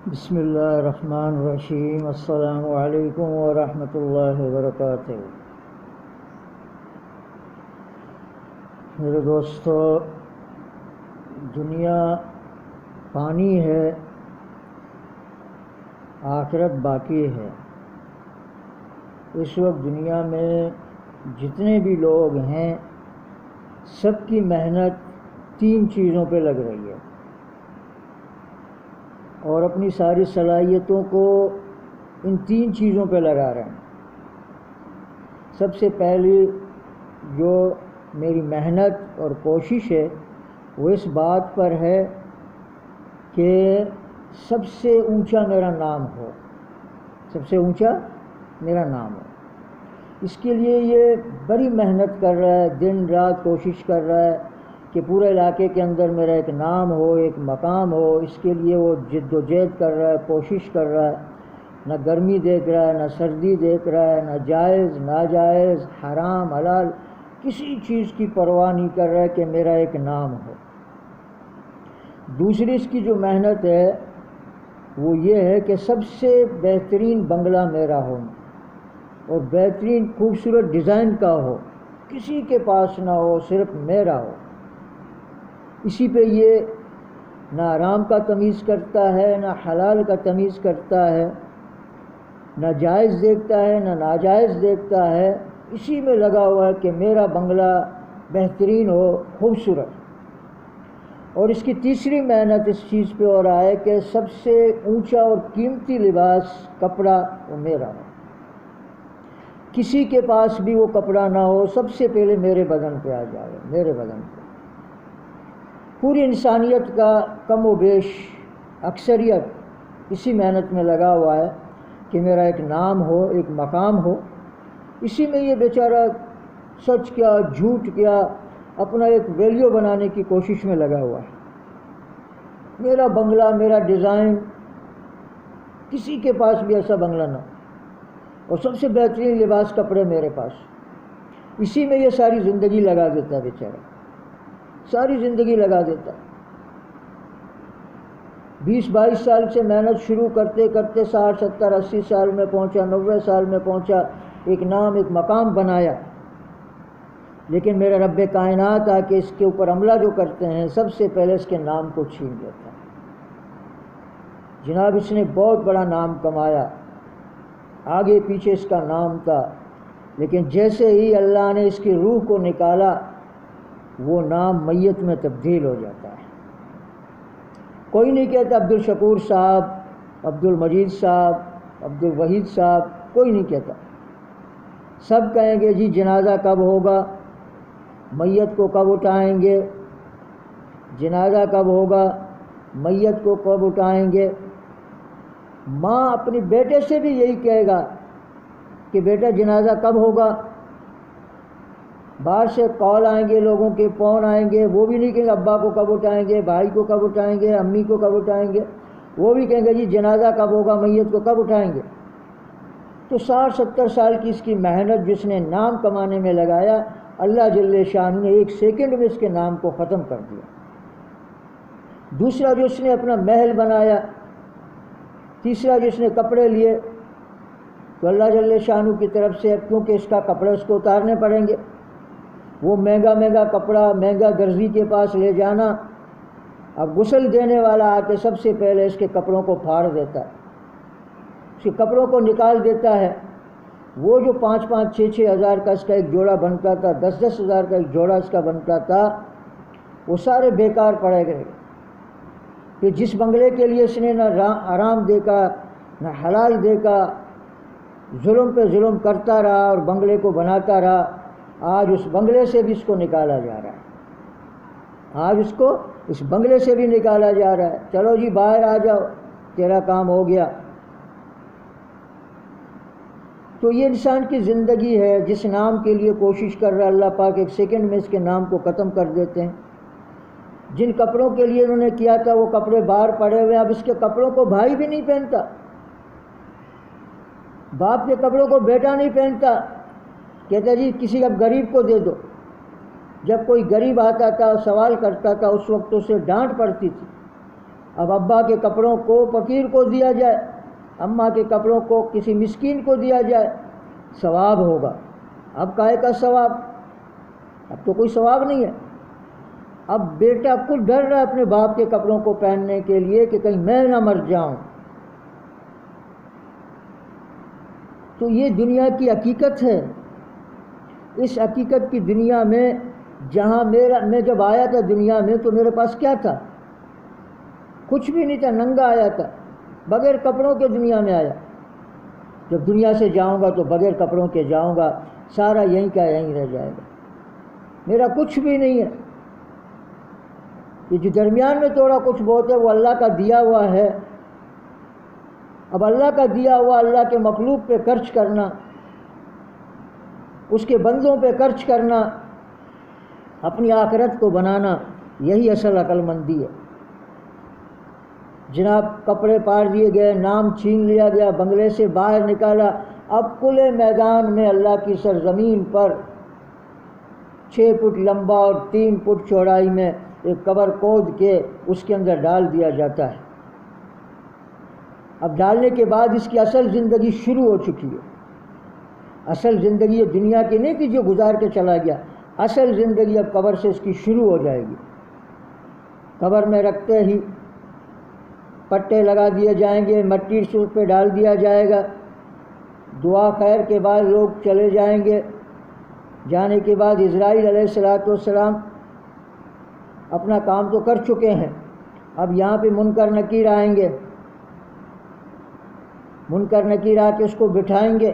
بسم اللہ الرحمن الرحیم۔ السلام علیکم ورحمۃ اللہ وبرکاتہ۔ میرے دوستو، دنیا فانی ہے، آخرت باقی ہے۔ اس وقت دنیا میں جتنے بھی لوگ ہیں سب کی محنت 3 چیزوں پہ لگ رہی ہے اور اپنی ساری صلاحیتوں کو ان 3 چیزوں پہ لگا رہے ہیں۔ سب سے پہلی جو میری محنت اور کوشش ہے وہ اس بات پر ہے کہ سب سے اونچا میرا نام ہو، سب سے اونچا میرا نام ہو۔ اس کے لیے یہ بڑی محنت کر رہا ہے، دن رات کوشش کر رہا ہے کہ پورے علاقے کے اندر میرا ایک نام ہو، ایک مقام ہو۔ اس کے لیے وہ جد و جہد کر رہا ہے، کوشش کر رہا ہے۔ نہ گرمی دیکھ رہا ہے، نہ سردی دیکھ رہا ہے، نہ جائز ناجائز، حرام حلال، کسی چیز کی پرواہ نہیں کر رہا ہے کہ میرا ایک نام ہو۔ دوسری اس کی جو محنت ہے وہ یہ ہے کہ سب سے بہترین بنگلہ میرا ہو اور بہترین خوبصورت ڈیزائن کا ہو، کسی کے پاس نہ ہو، صرف میرا ہو۔ اسی پہ یہ نہ حرام کا تمیز کرتا ہے، نہ حلال کا تمیز کرتا ہے، نہ جائز دیکھتا ہے، نہ ناجائز دیکھتا ہے۔ اسی میں لگا ہوا ہے کہ میرا بنگلہ بہترین ہو، خوبصورت۔ اور اس کی تیسری محنت اس چیز پہ ہو رہا ہے کہ سب سے اونچا اور قیمتی لباس، کپڑا، وہ میرا ہو۔ کسی کے پاس بھی وہ کپڑا نہ ہو، سب سے پہلے میرے بدن پہ آ جائے، میرے بدن پہ۔ پوری انسانیت کا کم و بیش اکثریت اسی محنت میں لگا ہوا ہے کہ میرا ایک نام ہو، ایک مقام ہو۔ اسی میں یہ بیچارہ سچ کیا جھوٹ کیا اپنا ایک ویلیو بنانے کی کوشش میں لگا ہوا ہے۔ میرا بنگلہ، میرا ڈیزائن، کسی کے پاس بھی ایسا بنگلہ نہ ہو، اور سب سے بہترین لباس، کپڑے میرے پاس۔ اسی میں یہ ساری زندگی لگا دیتا ہے بیچارہ، ساری زندگی لگا دیتا ہے۔ 20-22 سال سے محنت شروع کرتے کرتے 60 70 80 سال میں پہنچا، 90 سال میں پہنچا، ایک نام، ایک مقام بنایا۔ لیکن میرا رب کائنات آ کے اس کے اوپر عملہ جو کرتے ہیں، سب سے پہلے اس کے نام کو چھین لیتا ہے۔ جناب اس نے بہت بڑا نام کمایا، آگے پیچھے اس کا نام تھا، لیکن جیسے ہی اللہ نے اس کی روح کو نکالا، وہ نام میت میں تبدیل ہو جاتا ہے۔ کوئی نہیں کہتا عبد الشکور صاحب، عبد المجید صاحب، عبد الوحید صاحب، کوئی نہیں کہتا۔ سب کہیں گے جی جنازہ کب ہوگا، میت کو کب اٹھائیں گے، جنازہ کب ہوگا، میت کو کب اٹھائیں گے۔ ماں اپنی بیٹے سے بھی یہی کہے گا کہ بیٹا جنازہ کب ہوگا۔ باہر سے کال آئیں گے، لوگوں کے فون آئیں گے، وہ بھی نہیں کہیں گے ابا کو کب اٹھائیں گے، بھائی کو کب اٹھائیں گے، امی کو کب اٹھائیں گے، وہ بھی کہیں گے جی جنازہ کب ہوگا، میت کو کب اٹھائیں گے۔ تو 60-70 سال کی اس کی محنت جس نے نام کمانے میں لگایا، اللہ جل شان نے 1 سیکنڈ میں اس کے نام کو ختم کر دیا۔ دوسرا جو اس نے اپنا محل بنایا، تیسرا جو اس نے کپڑے لیے، تو اللہ جل شانہ کی طرف سے، کیونکہ اس کا کپڑے اس کو اتارنے پڑیں گے، وہ مہنگا مہنگا کپڑا مہنگا درزی کے پاس لے جانا۔ اب غسل دینے والا آ کے سب سے پہلے اس کے کپڑوں کو پھاڑ دیتا ہے، اس کے کپڑوں کو نکال دیتا ہے۔ وہ جو 5-5 6 ہزار کا اس کا ایک جوڑا بنتا تھا، 10-10 ہزار کا ایک جوڑا اس کا بنتا تھا، وہ سارے بیکار پڑے گئے۔ کہ جس بنگلے کے لیے اس نے نہ آرام دیکھا نہ حلال دیکھا، ظلم پہ ظلم کرتا رہا اور بنگلے کو بناتا رہا، آج اس بنگلے سے بھی اس کو نکالا جا رہا ہے، آج اس کو اس بنگلے سے بھی نکالا جا رہا ہے۔ چلو جی باہر آ جاؤ، تیرا کام ہو گیا۔ تو یہ انسان کی زندگی ہے، جس نام کے لیے کوشش کر رہا ہے، اللہ پاک 1 سیکنڈ میں اس کے نام کو ختم کر دیتے ہیں۔ جن کپڑوں کے لیے انہوں نے کیا تھا وہ کپڑے باہر پڑے ہوئے ہیں، اب اس کے کپڑوں کو بھائی بھی نہیں پہنتا، باپ کے کپڑوں کو بیٹا نہیں پہنتا، کہتا جی کسی اب غریب کو دے دو۔ جب کوئی غریب آتا تھا سوال کرتا تھا اس وقت اسے ڈانٹ پڑتی تھی، اب ابا کے کپڑوں کو فقیر کو دیا جائے، اماں کے کپڑوں کو کسی مسکین کو دیا جائے، ثواب ہوگا۔ اب کائے کا ثواب؟ اب تو کوئی ثواب نہیں ہے۔ اب بیٹا خود ڈر رہا ہے اپنے باپ کے کپڑوں کو پہننے کے لیے کہ کہیں میں نہ مر جاؤں۔ تو یہ دنیا کی حقیقت ہے۔ اس حقیقت کی دنیا میں جہاں میں جب آیا تھا دنیا میں تو میرے پاس کیا تھا؟ کچھ بھی نہیں تھا، ننگا آیا تھا، بغیر کپڑوں کے دنیا میں آیا۔ جب دنیا سے جاؤں گا تو بغیر کپڑوں کے جاؤں گا، سارا یہیں کا یہیں رہ جائے گا، میرا کچھ بھی نہیں ہے۔ یہ جو درمیان میں تھوڑا کچھ بہت ہے وہ اللہ کا دیا ہوا ہے۔ اب اللہ کا دیا ہوا اللہ کے مخلوق پہ خرچ کرنا، اس کے بندوں پہ خرچ کرنا، اپنی آخرت کو بنانا، یہی اصل عقل مندی ہے۔ جناب کپڑے پار دیے گئے، نام چھین لیا گیا، بنگلے سے باہر نکالا، اب کھلے میدان میں اللہ کی سرزمین پر 6 فٹ لمبا اور 3 فٹ چوڑائی میں ایک قبر کھود کے اس کے اندر ڈال دیا جاتا ہے۔ اب ڈالنے کے بعد اس کی اصل زندگی شروع ہو چکی ہے۔ اصل زندگی یہ دنیا کی نہیں کہ جو گزار کے چلا گیا، اصل زندگی اب قبر سے اس کی شروع ہو جائے گی۔ قبر میں رکھتے ہی پٹے لگا دیے جائیں گے، مٹی سے اس پہ ڈال دیا جائے گا، دعا خیر کے بعد لوگ چلے جائیں گے۔ جانے کے بعد اسرائیل علیہ السلام اپنا کام تو کر چکے ہیں، اب یہاں پہ منکر نکیر آئیں گے، منکر نکیر آ کے اس کو بٹھائیں گے،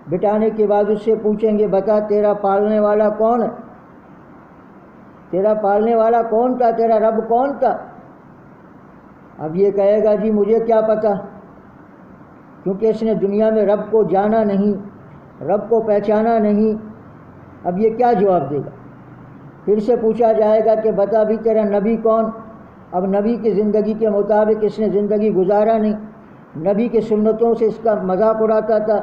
بٹھانے کے بعد اس سے پوچھیں گے بتا تیرا پالنے والا کون ہے؟ تیرا پالنے والا کون تھا؟ تیرا رب کون تھا؟ اب یہ کہے گا جی مجھے کیا پتہ، کیونکہ اس نے دنیا میں رب کو جانا نہیں، رب کو پہچانا نہیں۔ اب یہ کیا جواب دے گا؟ پھر سے پوچھا جائے گا کہ بتا بھی تیرا نبی کون؟ اب نبی کی زندگی کے مطابق اس نے زندگی گزارا نہیں، نبی کی سنتوں سے اس کا مذاق اڑاتا تھا،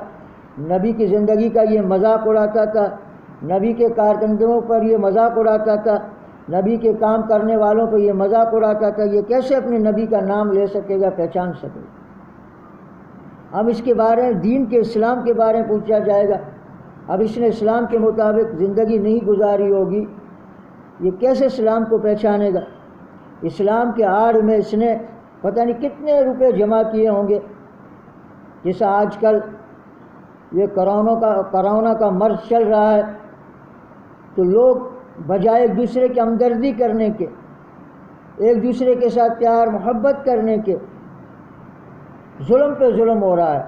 نبی کی زندگی کا یہ مذاق اڑاتا تھا، نبی کے کارکردگیوں پر یہ مذاق اڑاتا تھا، نبی کے کام کرنے والوں پر یہ مذاق اڑاتا تھا، یہ کیسے اپنے نبی کا نام لے سکے گا، پہچان سکے گا؟ اب اس کے بارے میں دین کے اسلام کے بارے میں پوچھا جائے گا، اب اس نے اسلام کے مطابق زندگی نہیں گزاری ہوگی، یہ کیسے اسلام کو پہچانے گا؟ اسلام کے آڑ میں اس نے پتہ نہیں کتنے روپے جمع کیے ہوں گے، جیسا آج کل یہ کرونا کا مرض چل رہا ہے تو لوگ بجائے ایک دوسرے کی ہمدردی کرنے کے، ایک دوسرے کے ساتھ پیار محبت کرنے کے، ظلم پہ ظلم ہو رہا ہے،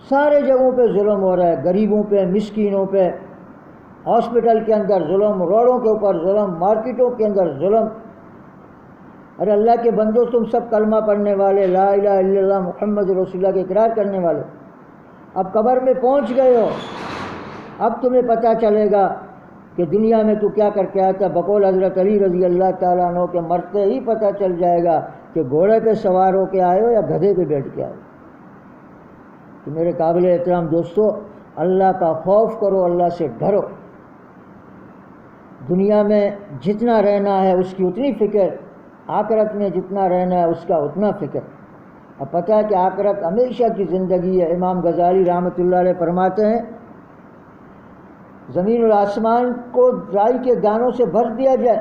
سارے جگہوں پہ ظلم ہو رہا ہے، غریبوں پہ، مسکینوں پہ، ہاسپٹل کے اندر ظلم، روڈوں کے اوپر ظلم، مارکیٹوں کے اندر ظلم۔ ارے اللہ کے بندو تم سب کلمہ پڑھنے والے، لا الہ الا اللہ محمد رسول اللہ کے اقرار کرنے والے، اب قبر میں پہنچ گئے ہو، اب تمہیں پتہ چلے گا کہ دنیا میں تو کیا کر کے آیا تھا۔ بقول حضرت علی رضی اللہ تعالیٰ عنہ کے مرتے ہی پتہ چل جائے گا کہ گھوڑے پہ سوار ہو کے آئے ہو یا گدھے پہ بیٹھ کے آئے ہو۔ تو میرے قابل احترام دوستو، اللہ کا خوف کرو، اللہ سے ڈرو۔ دنیا میں جتنا رہنا ہے اس کی اتنی فکر، آخرت میں جتنا رہنا ہے اس کا اتنا فکر۔ اب پتہ ہے کہ آخرت ہمیشہ کی زندگی ہے۔ امام غزالی رحمۃ اللہ علیہ فرماتے ہیں زمین اور آسمان کو رائی کے دانوں سے بھر دیا جائے،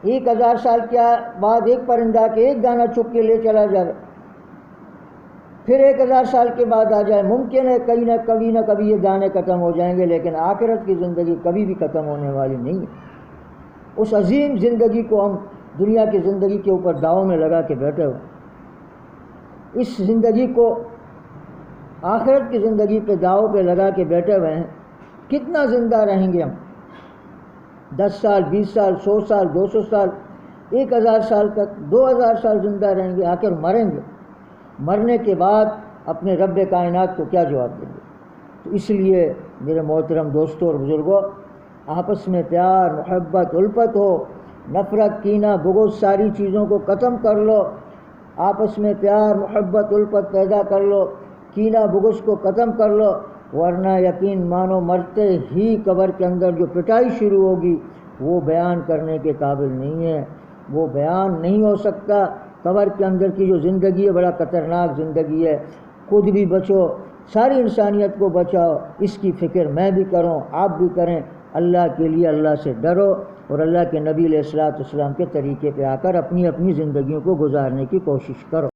1000 سال کے بعد ایک پرندہ کے ایک دانہ چک کے لے چلا جائے، پھر 1000 سال کے بعد آ جائے، ممکن ہے کہیں نہ کبھی یہ دانے ختم ہو جائیں گے، لیکن آخرت کی زندگی کبھی بھی ختم ہونے والی نہیں ہے۔ اس عظیم زندگی کو ہم دنیا کی زندگی کے اوپر داؤ میں لگا کے بیٹھے ہوئے، اس زندگی کو آخرت کی زندگی پہ داؤ پہ لگا کے بیٹھے ہوئے ہیں۔ کتنا زندہ رہیں گے ہم؟ 10 سال، 20 سال، 100 سال، 200 سال، 1000 سال تک، 2000 سال زندہ رہیں گے، آخر مریں گے۔ مرنے کے بعد اپنے رب کائنات کو کیا جواب دیں گے؟ تو اس لیے میرے محترم دوستوں اور بزرگوں، آپس میں پیار محبت الفت ہو، نفرت کینہ بغض ساری چیزوں کو ختم کر لو، آپس میں پیار محبت الفت پیدا کر لو، کینہ بغض کو ختم کر لو، ورنہ یقین مانو مرتے ہی قبر کے اندر جو پٹائی شروع ہوگی وہ بیان کرنے کے قابل نہیں ہے، وہ بیان نہیں ہو سکتا۔ قبر کے اندر کی جو زندگی ہے بڑا خطرناک زندگی ہے، خود بھی بچو، ساری انسانیت کو بچاؤ، اس کی فکر میں بھی کروں، آپ بھی کریں۔ اللہ کے لیے اللہ سے ڈرو اور اللہ کے نبی علیہ الصلوۃ والسلام کے طریقے پہ آ کر اپنی اپنی زندگیوں کو گزارنے کی کوشش کرو۔